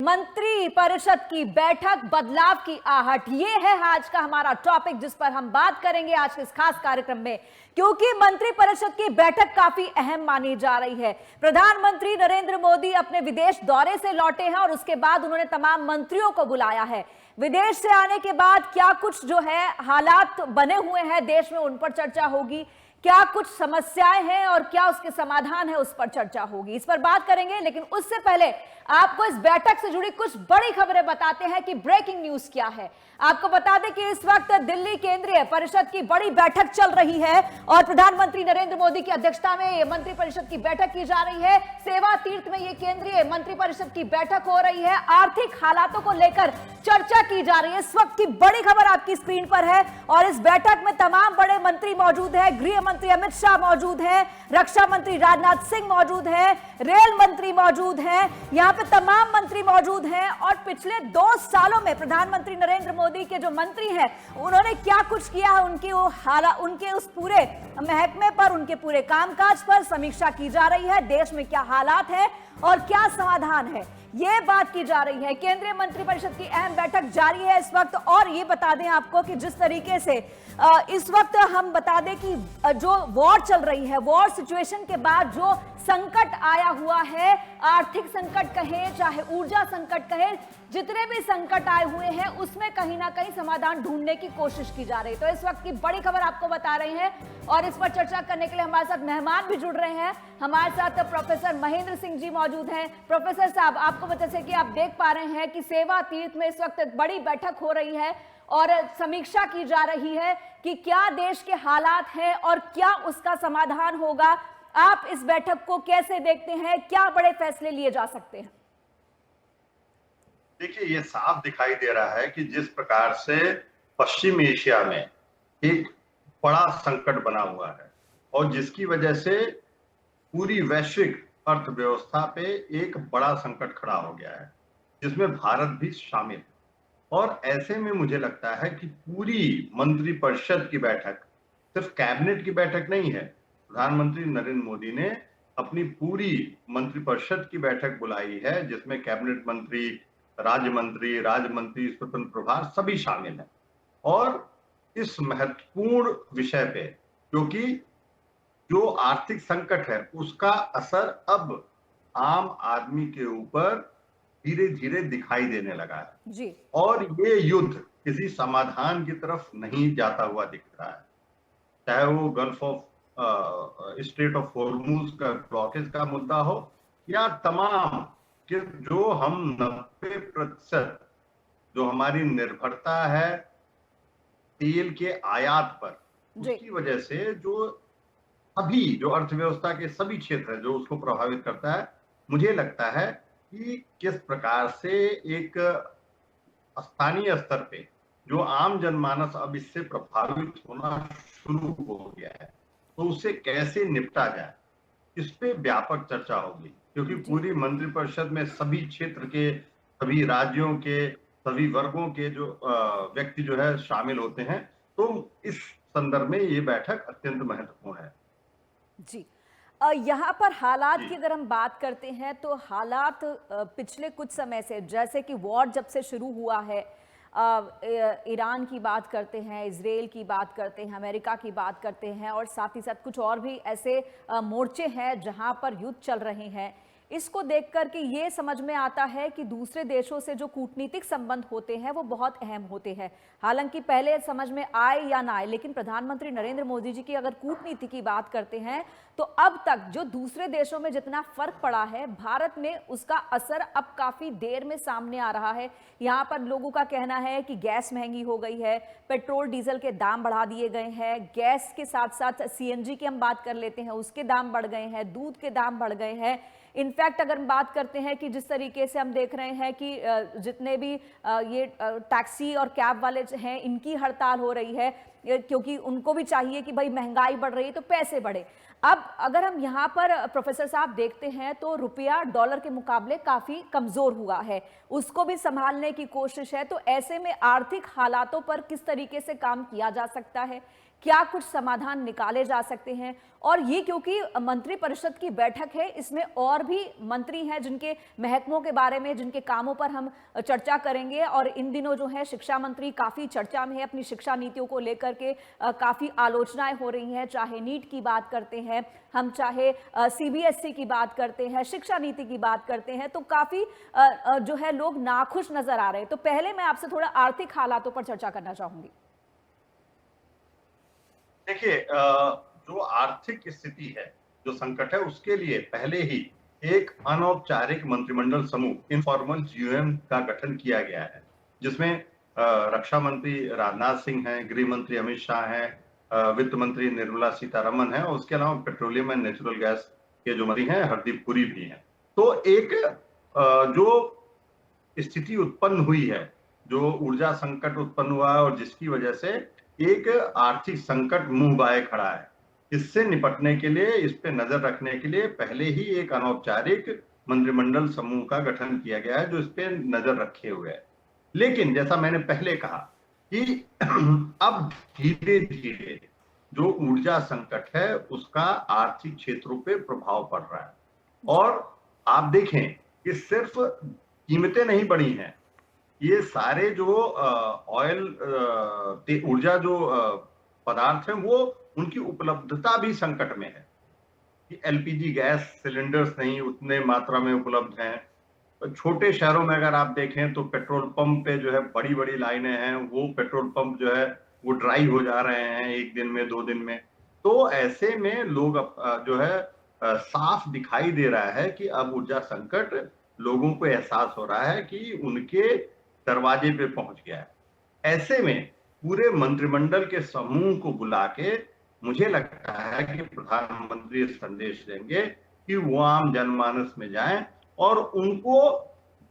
मंत्री परिषद की बैठक, बदलाव की आहट, ये है आज का हमारा टॉपिक जिस पर हम बात करेंगे आज के इस खास कार्यक्रम में। क्योंकि मंत्री परिषद की बैठक काफी अहम मानी जा रही है। प्रधानमंत्री नरेंद्र मोदी अपने विदेश दौरे से लौटे हैं और उसके बाद उन्होंने तमाम मंत्रियों को बुलाया है। विदेश से आने के बाद क्या कुछ जो है हालात बने हुए हैं देश में, उन पर चर्चा होगी। क्या कुछ समस्याएं हैं और क्या उसके समाधान है, उस पर चर्चा होगी। इस पर बात करेंगे, लेकिन उससे पहले आपको इस बैठक से जुड़ी कुछ बड़ी खबरें बताते हैं कि ब्रेकिंग न्यूज क्या है। आपको बता दें कि इस वक्त दिल्ली केंद्रीय परिषद की बड़ी बैठक चल रही है और प्रधानमंत्री नरेंद्र मोदी की अध्यक्षता में ये मंत्री परिषद की बैठक की जा रही है। सेवा तीर्थ में ये केंद्रीय मंत्री परिषद की बैठक हो रही है। आर्थिक हालातों को लेकर चर्चा की जा रही है। इस वक्त की बड़ी खबर आपकी स्क्रीन पर है और इस बैठक में तमाम बड़े मंत्री मौजूद है। गृह मंत्री अमित शाह मौजूद है, रक्षा मंत्री राजनाथ सिंह मौजूद है, रेल मंत्री मौजूद है, यहाँ पे तमाम मंत्री मौजूद हैं। और पिछले 2 सालों में प्रधानमंत्री नरेंद्र मोदी के जो मंत्री हैं उन्होंने क्या कुछ किया है, उनके उस पूरे महकमे पर, उनके पूरे कामकाज पर समीक्षा की जा रही है। देश में क्या हालात है और क्या समाधान है, ये बात की जा रही है। केंद्रीय मंत्रिपरिषद की अहम बैठक जारी है इस वक्त। और ये बता दें आपको कि जिस तरीके से इस वक्त हम बता दें कि जो वॉर चल रही है, वॉर सिचुएशन के बाद जो संकट आया हुआ है, आर्थिक संकट कहें चाहे ऊर्जा संकट कहें, जितने भी संकट आए हुए हैं उसमें कहीं ना कहीं समाधान ढूंढने की कोशिश की जा रही है। तो इस वक्त की बड़ी खबर आपको बता रहे हैं और इस पर चर्चा करने के लिए हमारे साथ मेहमान भी जुड़ रहे हैं। हमारे साथ प्रोफेसर महेंद्र सिंह जी मौजूद हैं। प्रोफेसर साहब, आपको जैसे कि आप देख पा रहे हैं कि सेवा तीर्थ में इस वक्त बड़ी बैठक हो रही है और समीक्षा की जा रही है कि क्या देश के हालात हैं और क्या उसका समाधान होगा। आप इस बैठक को कैसे देखते हैं, क्या बड़े फैसले लिए जा सकते हैं? देखिए, ये साफ दिखाई दे रहा है कि जिस प्रकार से पश्चिम एशिया में एक बड़ा संकट बना हुआ है और जिसकी वजह से पूरी वैश्विक अर्थव्यवस्था पे एक बड़ा संकट खड़ा हो गया है, जिसमें भारत भी शामिल है। और ऐसे में मुझे लगता है कि पूरी मंत्रिपरिषद की बैठक सिर्फ कैबिनेट की बैठक नहीं है। प्रधानमंत्री नरेंद्र मोदी ने अपनी पूरी मंत्रिपरिषद की बैठक बुलाई है, जिसमें कैबिनेट मंत्री, राज्य मंत्री, स्वतंत्र प्रभार सभी शामिल हैं। और इस महत्वपूर्ण विषय पे, क्योंकि जो आर्थिक संकट है उसका असर अब आम आदमी के ऊपर धीरे धीरे दिखाई देने लगा है जी। और ये युद्ध किसी समाधान की तरफ नहीं जाता हुआ दिख रहा है। चाहे वो gulf of straight of Hormuz का ब्लॉकेज का मुद्दा हो या तमाम कि जो हम 90% जो हमारी निर्भरता है तेल के आयात पर, उसकी वजह से जो अभी जो अर्थव्यवस्था के सभी क्षेत्र है जो उसको प्रभावित करता है, मुझे लगता है कि किस प्रकार से एक स्थानीय स्तर पे जो आम जनमानस अब इससे प्रभावित होना शुरू हो गया है, तो उससे कैसे निपटा जाए, इस पे व्यापक चर्चा होगी। क्योंकि पूरी मंत्रिपरिषद में सभी क्षेत्र के, सभी राज्यों के, सभी वर्गों के जो व्यक्ति जो है शामिल होते हैं। तो इस संदर्भ में ये बैठक अत्यंत महत्वपूर्ण है। जी, यहाँ पर हालात की अगर हम बात करते हैं तो हालात पिछले कुछ समय से, जैसे कि वॉर जब से शुरू हुआ है, ईरान की बात करते हैं, इजराइल की बात करते हैं, अमेरिका की बात करते हैं और साथ ही साथ कुछ और भी ऐसे मोर्चे हैं जहां पर युद्ध चल रहे हैं। इसको देखकर के ये समझ में आता है कि दूसरे देशों से जो कूटनीतिक संबंध होते हैं वो बहुत अहम होते हैं। हालांकि पहले समझ में आए या ना आए, लेकिन प्रधानमंत्री नरेंद्र मोदी जी की अगर कूटनीति की बात करते हैं तो अब तक जो दूसरे देशों में जितना फर्क पड़ा है, भारत में उसका असर अब काफी देर में सामने आ रहा है। यहाँ पर लोगों का कहना है कि गैस महंगी हो गई है, पेट्रोल डीजल के दाम बढ़ा दिए गए हैं, गैस के साथ साथ सीएनजी की हम बात कर लेते हैं, उसके दाम बढ़ गए हैं, दूध के दाम बढ़ गए हैं। इनफैक्ट अगर हम बात करते हैं कि जिस तरीके से हम देख रहे हैं कि जितने भी ये टैक्सी और कैब वाले हैं, इनकी हड़ताल हो रही है, क्योंकि उनको भी चाहिए कि भाई महंगाई बढ़ रही है तो पैसे बढ़े। अब अगर हम यहाँ पर प्रोफेसर साहब देखते हैं तो रुपया डॉलर के मुकाबले काफी कमजोर हुआ है, उसको भी संभालने की कोशिश है। तो ऐसे में आर्थिक हालातों पर किस तरीके से काम किया जा सकता है, क्या कुछ समाधान निकाले जा सकते हैं? और ये क्योंकि मंत्रिपरिषद की बैठक है, इसमें और भी मंत्री हैं जिनके महकमों के बारे में, जिनके कामों पर हम चर्चा करेंगे। और इन दिनों जो है शिक्षा मंत्री काफी चर्चा में है, अपनी शिक्षा नीतियों को लेकर के काफी आलोचनाएं हो रही हैं। चाहे नीट की बात करते हैं हम, चाहे सीबीएसई की बात करते हैं, शिक्षा नीति की बात करते हैं, तो काफी जो है लोग नाखुश नजर आ रहे हैं। तो पहले मैं आपसे थोड़ा आर्थिक हालातों पर चर्चा करना चाहूंगी। देखिए, जो आर्थिक स्थिति है, जो संकट है, उसके लिए पहले ही एक अनौपचारिक मंत्रिमंडल समूह इनफॉर्मल जीओएम का गठन किया गया है, जिसमें रक्षा मंत्री राजनाथ सिंह हैं, गृह मंत्री अमित शाह हैं, वित्त मंत्री निर्मला सीतारमन है, और उसके अलावा पेट्रोलियम एंड नेचुरल गैस के जो मंत्री हैं हरदीप पुरी भी हैं। तो एक जो स्थिति उत्पन्न हुई है, जो ऊर्जा संकट उत्पन्न हुआ है और जिसकी वजह से एक आर्थिक संकट मुंह बाए खड़ा है, इससे निपटने के लिए, इस पे नजर रखने के लिए पहले ही एक अनौपचारिक मंत्रिमंडल समूह का गठन किया गया है, जो इस पे नजर रखे हुए है। लेकिन जैसा मैंने पहले कहा कि अब धीरे धीरे जो ऊर्जा संकट है उसका आर्थिक क्षेत्रों पे प्रभाव पड़ रहा है। और आप देखें कि सिर्फ कीमतें नहीं बढ़ी हैं, ये सारे जो ऑयल ऊर्जा जो पदार्थ हैं, वो उनकी उपलब्धता भी संकट में है कि एलपीजी गैस सिलेंडर्स नहीं उतने मात्रा में उपलब्ध हैं। छोटे शहरों में अगर आप देखें तो पेट्रोल पंप पे जो है बड़ी बड़ी लाइनें हैं, वो पेट्रोल पंप जो है वो ड्राई हो जा रहे हैं 1 दिन में 2 दिन में। तो ऐसे में लोग जो है साफ दिखाई दे रहा है कि अब ऊर्जा संकट, लोगों को एहसास हो रहा है कि उनके दरवाजे पे पहुंच गया है। ऐसे में पूरे मंत्रिमंडल के समूह को बुला के मुझे लगता है कि प्रधानमंत्री संदेश देंगे कि वो आम जनमानस में जाएं और उनको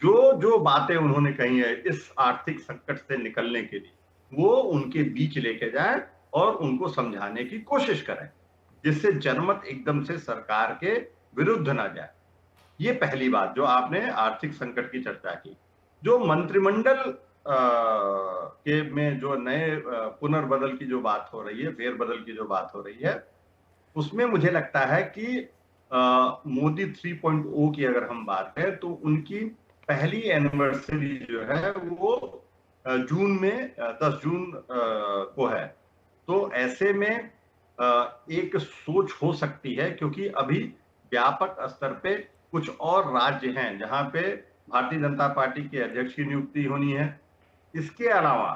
जो जो बातें उन्होंने कही है इस आर्थिक संकट से निकलने के लिए, वो उनके बीच लेके जाएं और उनको समझाने की कोशिश करें, जिससे जनमत एकदम से सरकार के विरुद्ध ना जाए। ये पहली बात जो आपने आर्थिक संकट की चर्चा की। जो मंत्रिमंडल के में जो नए पुनर्बदल की जो बात हो रही है, फेरबदल की जो बात हो रही है, उसमें मुझे लगता है कि मोदी 3.0 की अगर हम बात करें तो उनकी पहली एनिवर्सरी जो है वो जून में 10 जून को है। तो ऐसे में एक सोच हो सकती है, क्योंकि अभी व्यापक स्तर पे कुछ और राज्य हैं जहां पे भारतीय जनता पार्टी के अध्यक्ष की नियुक्ति होनी है। इसके अलावा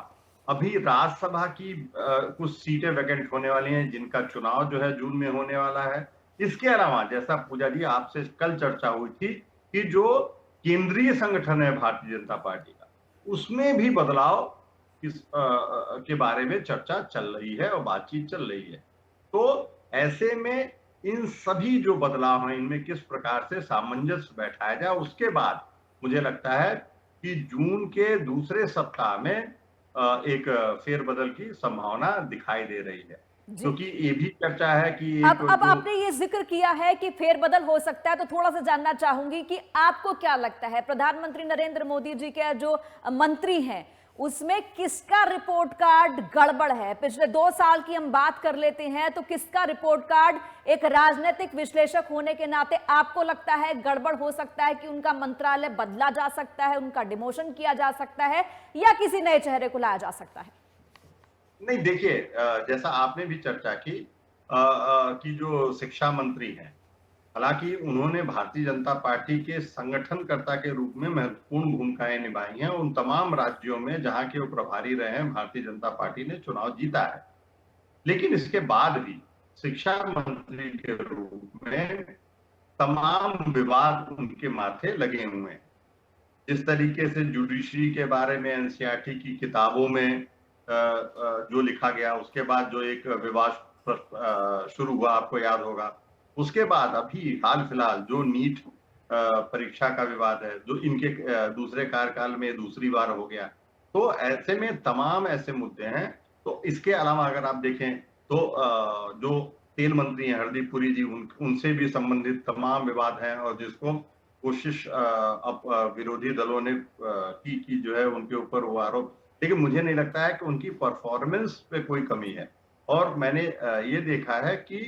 अभी राज्यसभा की कुछ सीटें वैकेंट होने वाली हैं, जिनका चुनाव जो है जून में होने वाला है। इसके अलावा जैसा पूजा जी आपसे कल चर्चा हुई थी कि जो केंद्रीय संगठन है भारतीय जनता पार्टी का, उसमें भी बदलाव के बारे में चर्चा चल रही है और बातचीत चल रही है। तो ऐसे में इन सभी जो बदलाव हैं, इनमें किस प्रकार से सामंजस्य बैठाया जाए, उसके बाद मुझे लगता है कि जून के दूसरे सप्ताह में एक फेरबदल की संभावना दिखाई दे रही है, क्योंकि ये भी चर्चा है कि अब आपने ये जिक्र किया है कि फेरबदल हो सकता है, तो थोड़ा सा जानना चाहूंगी कि आपको क्या लगता है, प्रधानमंत्री नरेंद्र मोदी जी के जो मंत्री हैं उसमें किसका रिपोर्ट कार्ड गड़बड़ है? पिछले 2 साल की हम बात कर लेते हैं तो किसका रिपोर्ट कार्ड एक राजनीतिक विश्लेषक होने के नाते आपको लगता है गड़बड़ हो सकता है कि उनका मंत्रालय बदला जा सकता है, उनका डिमोशन किया जा सकता है, या किसी नए चेहरे को लाया जा सकता है? नहीं, देखिए, जैसा आपने भी चर्चा की कि जो शिक्षा मंत्री हैं, हालांकि उन्होंने भारतीय जनता पार्टी के संगठनकर्ता के रूप में महत्वपूर्ण भूमिकाएं निभाई हैं। उन तमाम राज्यों में जहां के वो प्रभारी रहे हैं, भारतीय जनता पार्टी ने चुनाव जीता है। लेकिन इसके बाद भी शिक्षा मंत्री के रूप में तमाम विवाद उनके माथे लगे हुए हैं। जिस तरीके से जुडिशरी के बारे में एनसीईआरटी की किताबों में जो लिखा गया, उसके बाद जो एक विवाद शुरू हुआ, आपको याद होगा। उसके बाद अभी हाल फिलहाल जो नीट परीक्षा का विवाद है, जो इनके दूसरे कार्यकाल में दूसरी बार हो गया। तो ऐसे में तमाम ऐसे मुद्दे हैं तो इसके अलावा अगर आप देखें तो जो तेल मंत्री हैं हरदीप पुरी जी, उनसे भी संबंधित तमाम विवाद हैं, और जिसको कोशिश अब विरोधी दलों ने की जो है उनके ऊपर वो आरोप, लेकिन मुझे नहीं लगता है कि उनकी परफॉर्मेंस पे कोई कमी है। और मैंने ये देखा है कि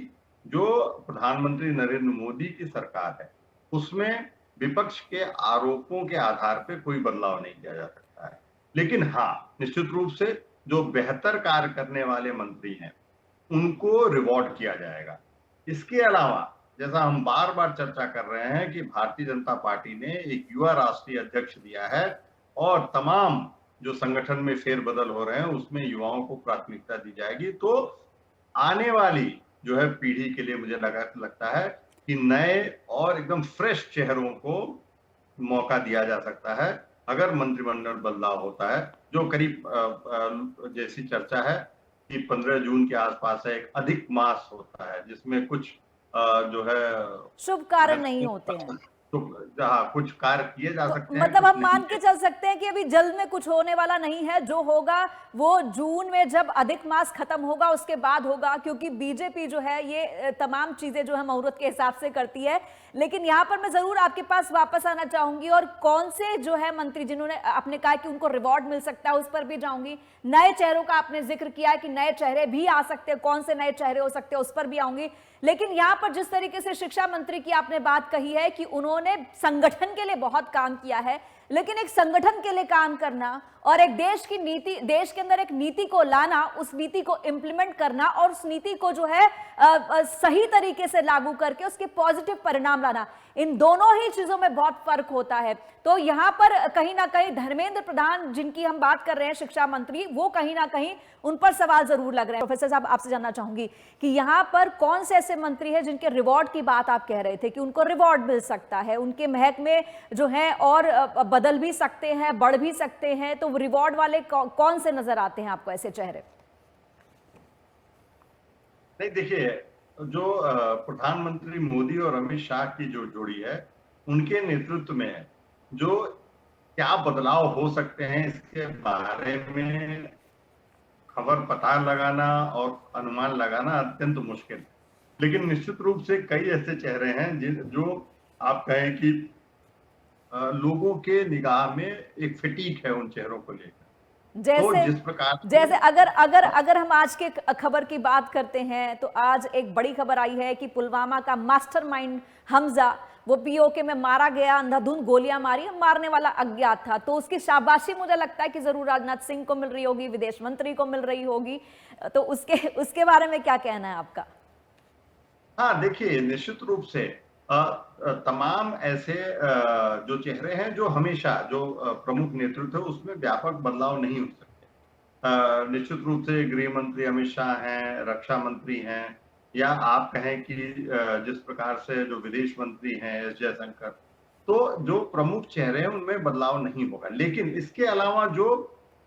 जो प्रधानमंत्री नरेंद्र मोदी की सरकार है, उसमें विपक्ष के आरोपों के आधार पे कोई बदलाव नहीं किया जा सकता है। लेकिन हाँ, निश्चित रूप से जो बेहतर कार्य करने वाले मंत्री हैं, उनको रिवॉर्ड किया जाएगा। इसके अलावा जैसा हम बार-बार चर्चा कर रहे हैं कि भारतीय जनता पार्टी ने एक युवा राष्ट्रीय अध्यक्ष दिया है, और तमाम जो संगठन में फेरबदल हो रहे हैं उसमें युवाओं को प्राथमिकता दी जाएगी। तो आने वाली जो है पीढ़ी के लिए मुझे लगता है कि नए और एकदम फ्रेश चेहरों को मौका दिया जा सकता है अगर मंत्रिमंडल बदलाव होता है, जो करीब जैसी चर्चा है कि 15 जून के आसपास है, एक अधिक मास होता है जिसमें कुछ जो है शुभ कारण नहीं होते हैं, तो हाँ, कुछ कार्य किए जा तो सकते हैं, मतलब कुछ हम मान नहीं के चल सकते हैं कि अभी जल्द में कुछ होने वाला नहीं है। जो होगा वो जून में जब अधिक मास खत्म होगा उसके बाद होगा, क्योंकि बीजेपी जो है ये तमाम चीजें जो है मुहूर्त के हिसाब से करती है। लेकिन यहाँ पर मैं जरूर आपके पास वापस आना चाहूंगी, और कौन से जो है मंत्री जिन्होंने आपने कहा कि उनको रिवॉर्ड मिल सकता है उस पर भी जाऊंगी। नए चेहरों का आपने जिक्र किया कि नए चेहरे भी आ सकते हैं, कौन से नए चेहरे हो सकते हैं उस पर भी आऊंगी। लेकिन यहाँ पर जिस तरीके से शिक्षा मंत्री की आपने बात कही है कि उन्होंने संगठन के लिए बहुत काम किया है, लेकिन एक संगठन के लिए काम करना और एक देश की नीति, देश के अंदर एक नीति को लाना, उस नीति को इंप्लीमेंट करना और उस नीति को जो है सही तरीके से लागू करके उसके पॉजिटिव परिणाम लाना, इन दोनों ही चीजों में बहुत फर्क होता है। तो यहां पर कहीं ना कहीं धर्मेंद्र प्रधान जिनकी हम बात कर रहे हैं, शिक्षा मंत्री, वो कहीं ना कहीं उन पर सवाल जरूर लग रहे हैं। प्रोफेसर साहब, आपसे जानना चाहूंगी कि यहां पर कौन से ऐसे मंत्री हैं जिनके रिवॉर्ड की बात आप कह रहे थे कि उनको रिवॉर्ड मिल सकता है, उनके महक में जो है और बदल भी सकते हैं, बढ़ भी सकते हैं, तो रिवॉर्ड वाले कौन से नजर आते हैं आपको ऐसे चेहरे? नहीं, देखिए, जो प्रधानमंत्री मोदी और अमित शाह की जो जोड़ी है, उनके नेतृत्व में जो क्या बदलाव हो सकते हैं इसके बारे में खबर पता लगाना और अनुमान लगाना अत्यंत मुश्किल है। लेकिन निश्चित रूप से कई ऐसे चेहरे हैं जो आप कहें कि लोगों के निगाह में एक फटीक है उन चेहरों को लेकर। तो जिस प्रकार जैसे अगर हम आज के खबर की बात करते हैं, तो आज एक बड़ी खबर आई है कि पुलवामा का मास्टरमाइंड हमजा, वो पीओके में मारा गया, अंधाधुंध गोलियां मारी, मारने वाला अज्ञात था। तो उसकी शाबाशी मुझे लगता है कि जरूर राजनाथ सिंह को मिल रही होगी, विदेश मंत्री को मिल रही होगी। तो उसके बारे में क्या कहना है आपका? हाँ, देखिए, निश्चित रूप से तमाम ऐसे जो चेहरे हैं जो हमेशा जो प्रमुख नेतृत्व है उसमें व्यापक बदलाव नहीं हो सकते। निश्चित रूप से गृह मंत्री अमित शाह हैं, रक्षा मंत्री हैं, या आप कहें कि जिस प्रकार से जो विदेश मंत्री हैं एस जयशंकर, तो जो प्रमुख चेहरे हैं उनमें बदलाव नहीं होगा। लेकिन इसके अलावा जो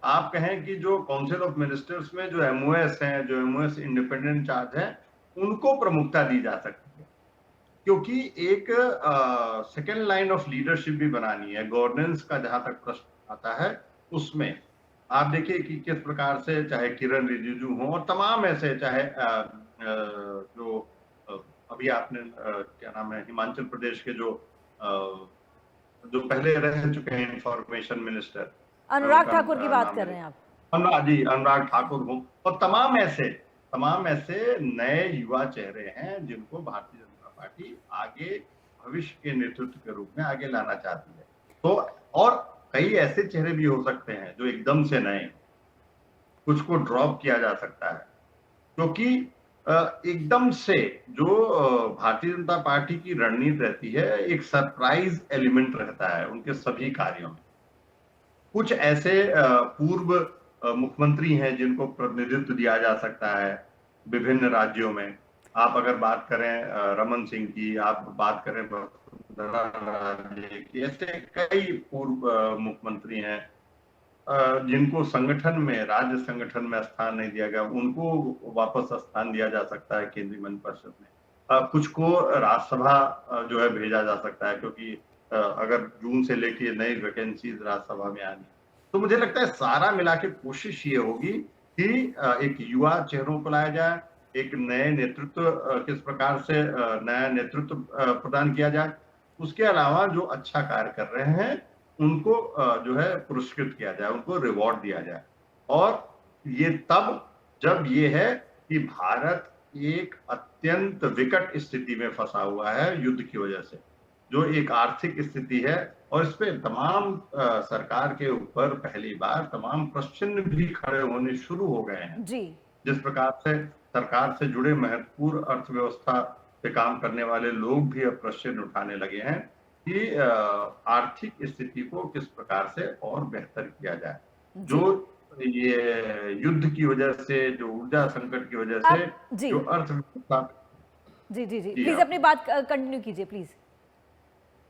आप कहें कि जो काउंसिल ऑफ मिनिस्टर्स में जो एमओएस हैं, जो एमओएस इंडिपेंडेंट चार्ज है, उनको प्रमुखता दी जा सकती है, क्योंकि एक सेकेंड लाइन ऑफ लीडरशिप भी बनानी है। गवर्नेंस का जहां तक प्रश्न आता है, उसमें आप देखिए कि किस प्रकार से चाहे किरण रिजिजू हो और तमाम ऐसे, चाहे जो अभी आपने क्या नाम है, हिमाचल प्रदेश के जो पहले रह चुके हैं इंफॉर्मेशन मिनिस्टर, अनुराग ठाकुर की बात कर रहे हैं आप? अनुराग ठाकुर हो, और तमाम ऐसे नए युवा चेहरे हैं जिनको भारतीय जनता पार्टी आगे भविष्य के नेतृत्व के रूप में आगे लाना चाहती है। तो और कई ऐसे चेहरे भी हो सकते हैं जो एकदम से नए, कुछ को ड्रॉप किया जा सकता है, क्योंकि एकदम से जो भारतीय जनता पार्टी की रणनीति रहती है, एक सरप्राइज एलिमेंट रहता है उनके सभी कार्यों में। कुछ ऐसे पूर्व मुख्यमंत्री हैं जिनको प्रतिनिधित्व दिया जा सकता है विभिन्न राज्यों में। आप अगर बात करें रमन सिंह की, आप बात करें वसुंधरा राजे की, ऐसे कई पूर्व मुख्यमंत्री हैं जिनको संगठन में, राज्य संगठन में स्थान नहीं दिया गया, उनको वापस स्थान दिया जा सकता है केंद्रीय मंत्रिपरिषद में। कुछ को राज्यसभा जो है भेजा जा सकता है, क्योंकि अगर जून से लेके नई वैकेंसीज राज्यसभा में आनी, तो मुझे लगता है सारा मिला के कोशिश ये होगी कि एक युवा चेहरों को लाया जाए, एक नए नेतृत्व किस प्रकार से नया नेतृत्व प्रदान किया जाए। उसके अलावा जो अच्छा कार्य कर रहे हैं उनको जो है पुरस्कृत किया जाए, उनको रिवॉर्ड दिया जाए। और ये तब जब ये है कि भारत एक अत्यंत विकट स्थिति में फंसा हुआ है युद्ध की वजह से, जो एक आर्थिक स्थिति है, और इस पे तमाम सरकार के ऊपर पहली बार तमाम प्रश्न भी खड़े होने शुरू हो गए हैं। जी, जिस प्रकार से सरकार से जुड़े महत्वपूर्ण अर्थव्यवस्था पे काम करने वाले लोग भी अब प्रश्न उठाने लगे हैं कि आर्थिक स्थिति को किस प्रकार से और बेहतर किया जाए। जो ये युद्ध की वजह से, जो ऊर्जा संकट की वजह से, जी जो अर्थव्यवस्था जी जी जी जी प्लीज आप अपनी बात कंटिन्यू कीजिए प्लीज।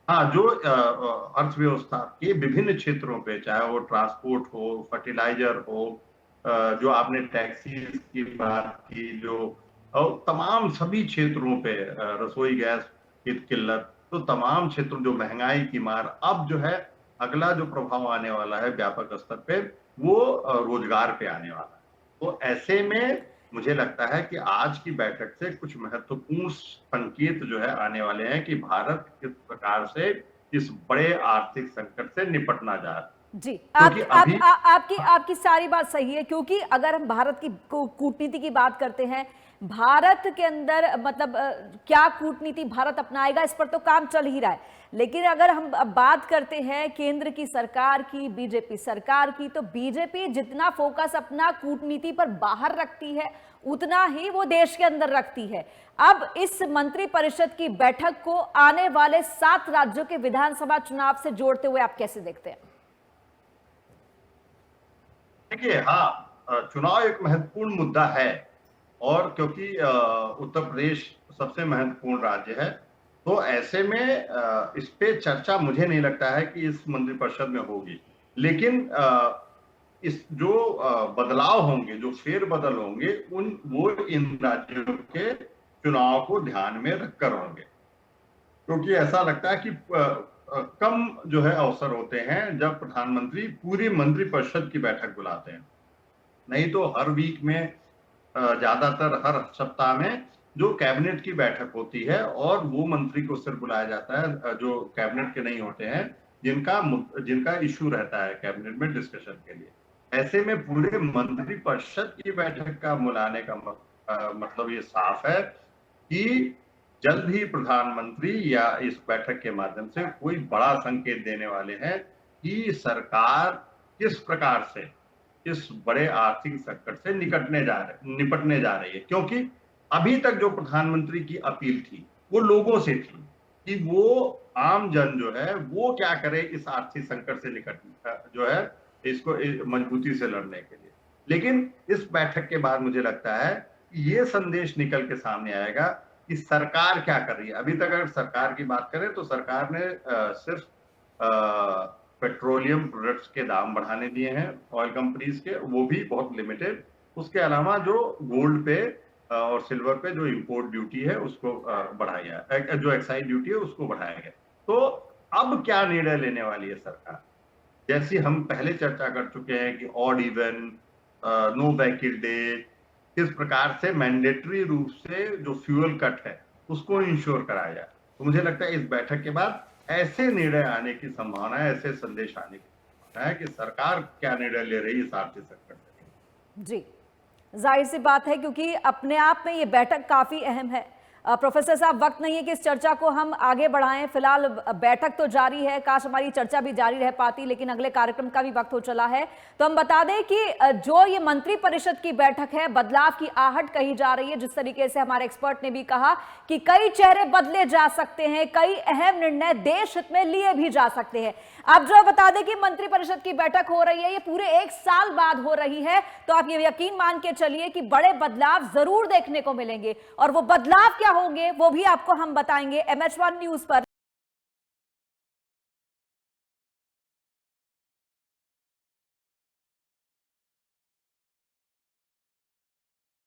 हाँ, जो अर्थव्यवस्था के विभिन्न क्षेत्रों पे, चाहे वो ट्रांसपोर्ट हो, फर्टिलाइजर हो, जो आपने टैक्सीज की बात की, जो और तमाम सभी क्षेत्रों पे, रसोई गैस की किल्लत, तो तमाम क्षेत्रों, जो महंगाई की मार, अब जो है अगला जो प्रभाव आने वाला है व्यापक स्तर पे, वो रोजगार पे आने वाला है। तो ऐसे में मुझे लगता है कि आज की बैठक से कुछ महत्वपूर्ण संकेत जो है आने वाले हैं कि भारत किस प्रकार से इस बड़े आर्थिक संकट से निपटना जा रहा है। जी, क्योंकि अभी आपकी सारी बात सही है, क्योंकि अगर हम भारत की कूटनीति की बात करते हैं, भारत के अंदर मतलब क्या कूटनीति भारत अपनाएगा, इस पर तो काम चल ही रहा है। लेकिन अगर हम अब बात करते हैं केंद्र की सरकार की, बीजेपी सरकार की, तो बीजेपी जितना फोकस अपना कूटनीति पर बाहर रखती है उतना ही वो देश के अंदर रखती है। अब इस मंत्रिपरिषद की बैठक को आने वाले 7 राज्यों के विधानसभा चुनाव से जोड़ते हुए आप कैसे देखते हैं? देखिए, हाँ, चुनाव एक महत्वपूर्ण मुद्दा है, और क्योंकि उत्तर प्रदेश सबसे महत्वपूर्ण राज्य है, तो ऐसे में इस पे चर्चा मुझे नहीं लगता है कि इस मंत्रिपरिषद में होगी। लेकिन इस जो बदलाव होंगे, जो फेरबदल होंगे, वो इन राज्यों के चुनाव को ध्यान में रखकर होंगे, क्योंकि ऐसा लगता है कि कम जो है अवसर होते हैं जब प्रधानमंत्री पूरी मंत्रिपरिषद की बैठक बुलाते हैं। नहीं तो हर वीक में, ज्यादातर हर सप्ताह में जो कैबिनेट की बैठक होती है, और वो मंत्री को सिर्फ बुलाया जाता है जो कैबिनेट के नहीं होते हैं, जिनका इशू रहता है कैबिनेट में डिस्कशन के लिए। ऐसे में पूरे मंत्रिपरिषद की बैठक का बुलाने का मतलब ये साफ है कि जल्द ही प्रधानमंत्री या इस बैठक के माध्यम से कोई बड़ा संकेत देने वाले हैं कि सरकार किस प्रकार से इस बड़े आर्थिक संकट से निपटने जा रही है। क्योंकि अभी तक जो प्रधानमंत्री की अपील थी वो लोगों से थी कि वो आम जन जो है वो क्या करे इस आर्थिक संकट से जो है इसको मजबूती से लड़ने के लिए। लेकिन इस बैठक के बाद मुझे लगता है कि ये संदेश निकल के सामने आएगा कि सरकार क्या कर रही है। अभी तक अगर सरकार की बात करें तो सरकार ने सिर्फ पेट्रोलियम प्रोडक्ट्स के दाम बढ़ाने दिए हैं ऑयल कंपनीज के, वो भी बहुत लिमिटेड। उसके अलावा जो गोल्ड पे और सिल्वर पे जो इंपोर्ट ड्यूटी है उसको बढ़ाया है, जो एक्साइज ड्यूटी है उसको बढ़ाया गया। तो अब क्या निर्णय लेने वाली है सरकार? जैसी हम पहले चर्चा कर चुके हैं कि odd even, no vehicle day, किस प्रकार से मैंडेटरी रूप से जो फ्यूल कट है उसको इंश्योर कराया जाए। तो मुझे लगता है इस बैठक के बाद ऐसे निर्णय आने की संभावना है, ऐसे संदेश आने की संभावना है कि सरकार क्या निर्णय ले रही है इस आर्थिक संकट में। जी, जाहिर सी बात है, क्योंकि अपने आप में ये बैठक काफी अहम है। प्रोफेसर साहब, वक्त नहीं है कि इस चर्चा को हम आगे बढ़ाएं, फिलहाल बैठक तो जारी है, काश हमारी चर्चा भी जारी रह पाती, लेकिन अगले कार्यक्रम का भी वक्त हो चला है। तो हम बता दें कि जो ये मंत्रिपरिषद की बैठक है, बदलाव की आहट कही जा रही है। जिस तरीके से हमारे एक्सपर्ट ने भी कहा कि कई चेहरे बदले जा सकते हैं, कई अहम निर्णय देश हित में लिए भी जा सकते हैं। अब जो बता दें कि मंत्रिपरिषद की बैठक हो रही है, ये पूरे 1 साल बाद हो रही है, तो आप ये यकीन मान के चलिए कि बड़े बदलाव जरूर देखने को मिलेंगे, और वो बदलाव क्या होंगे वो भी आपको हम बताएंगे MH1 न्यूज पर।